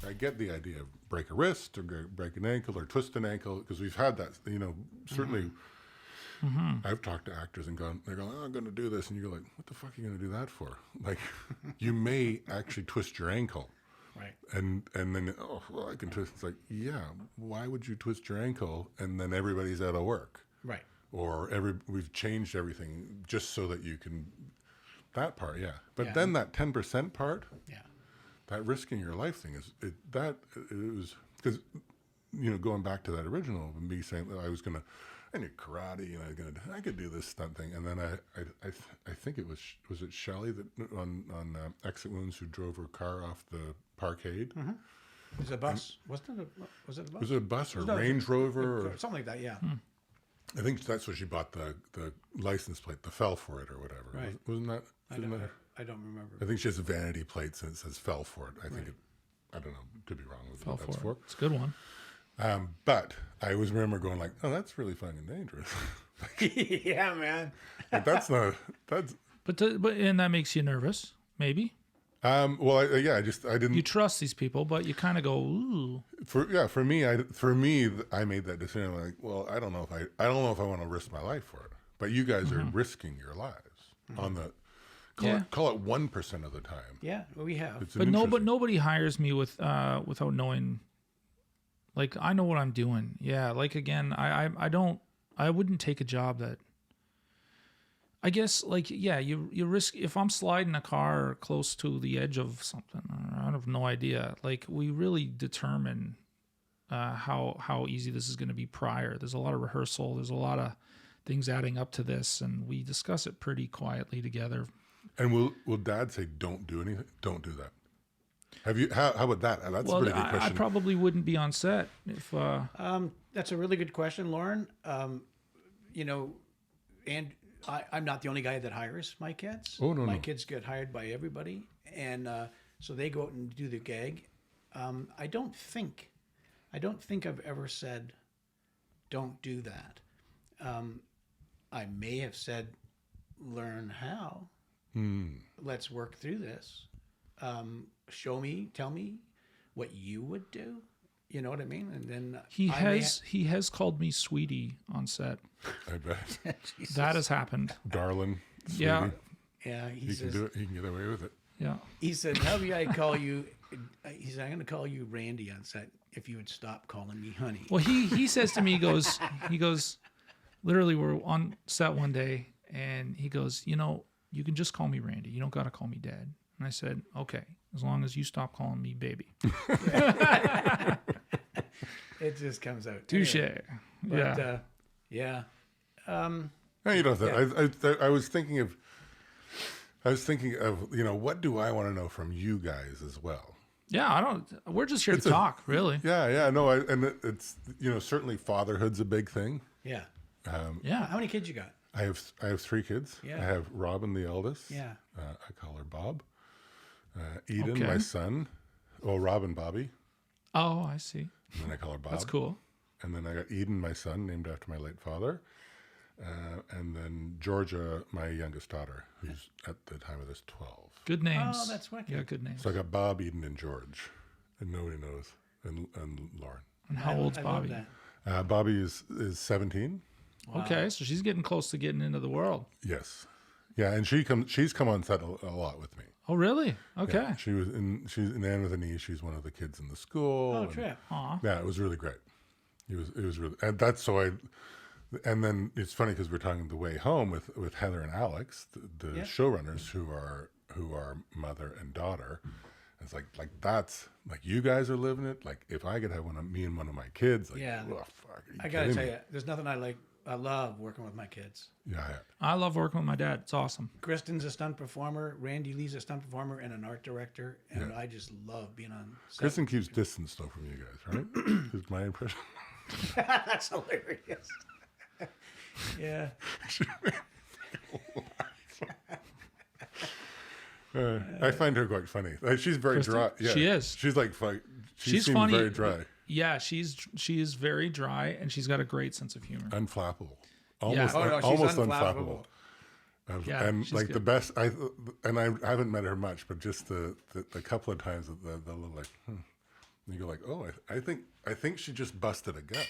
I get the idea of break a wrist or break an ankle or twist an ankle, because we've had that, certainly. I've talked to actors and they're going, oh, I'm going to do this. And you go like, what the fuck are you going to do that for? Like, you may actually twist your ankle. Right. And then, oh, well, I can twist. It's like, yeah, why would you twist your ankle and then everybody's out of work? Right. Or we've changed everything just so that you can, that part, yeah. But then that 10% part, that risking your life thing it was, because, going back to that original, me saying that I knew karate and I could do this stunt thing. And then I think it was it Shelley that on Exit Wounds who drove her car off the parkade? Mm-hmm. It was a bus. Was it a bus? Was it a bus or Range Rover? Or something like that, yeah. I think that's where she bought the license plate, the Fell for it or whatever. Right. Wasn't that? I don't remember. I think she has a vanity plate and it says Fell for it. I think I don't know, could be wrong with what that's for. It's a good one. But I always remember going like, oh, that's really fucking dangerous. Yeah, man. Like, that's. But and that makes you nervous, maybe. Well, I didn't. You trust these people, but you kind of go, ooh. For me, I made that decision. I'm like, well, I don't know if I want to risk my life for it. But you guys are risking your lives on the. Call it 1% of the time. Yeah, we have. But nobody hires me without knowing. Like, I know what I'm doing. Yeah. Like, again, I wouldn't take a job that, I guess, like, yeah, you risk, if I'm sliding a car close to the edge of something, I have no idea. Like, we really determine how easy this is going to be prior. There's a lot of rehearsal. There's a lot of things adding up to this, and we discuss it pretty quietly together. And will Dad say, don't do anything? Don't do that. Have you? How about that? That's a pretty good question. I probably wouldn't be on set if. That's a really good question, Lorin. And I'm not the only guy that hires my kids. Oh no, my kids get hired by everybody, and so they go out and do the gag. I don't think I've ever said, "Don't do that." I may have said, "Learn how. Let's work through this." Show me, tell me what you would do. You know what I mean? And then he has called me sweetie on set. I bet. That has happened. Darling. Sweetie. Yeah. Yeah. He can do it. He can get away with it. Yeah. He said, how do I call you? He said, I'm going to call you Randy on set if you would stop calling me honey. Well, he says to me, he goes, literally, we're on set one day, and he goes, you can just call me Randy. You don't got to call me Dad. And I said, okay, as long as you stop calling me baby. It just comes out. Touche. But, yeah. No, you don't have to. I was thinking of, what do I want to know from you guys as well? Yeah, we're just here to talk, really. Yeah, no, it's, certainly fatherhood's a big thing. Yeah. Yeah. How many kids you got? I have 3 kids. Yeah. I have Robin, the eldest. Yeah. I call her Bob. Eden, my son. Oh, Robin, Bobby. Oh, I see. And then I call her Bob. That's cool. And then I got Eden, my son, named after my late father. And then Georgia, my youngest daughter, who's at the time of this 12. Good names. Oh, that's wicked. Yeah, good names. So I got Bob, Eden, and George. And nobody knows. And Lauren. And how old's Bobby? Bobby is 17. Wow. Okay, so she's getting close to getting into the world. Yes. Yeah, and she's come on set a lot with me. Oh, really? Okay. Yeah, she's in Anne with an E. She's one of the kids in the school. Oh, trip. Yeah, it was really great. It was really, and that's so and then it's funny because we're talking the way home with Heather and Alex, the showrunners who are mother and daughter. It's like that's like you guys are living it. Like if I could have me and one of my kids, like, yeah. Oh, fuck, I gotta tell you, there's nothing I like. I love working with my kids. Yeah. I love working with my dad. It's awesome. Kristen's a stunt performer. Randy Lee's a stunt performer and an art director. And I just love being on set. Kristen keeps distance though from you guys, right? Is my impression. That's hilarious. Yeah. I find her quite funny. She's very Kristen? dry. Yeah, she is. She's like she's funny. Very dry. Yeah, she is very dry, and she's got a great sense of humor. Unflappable. Yeah. Almost unflappable. Yeah, and like good. the best. I haven't met her much, but just the couple of times the little like. And you go like, oh, I think she just busted a gut.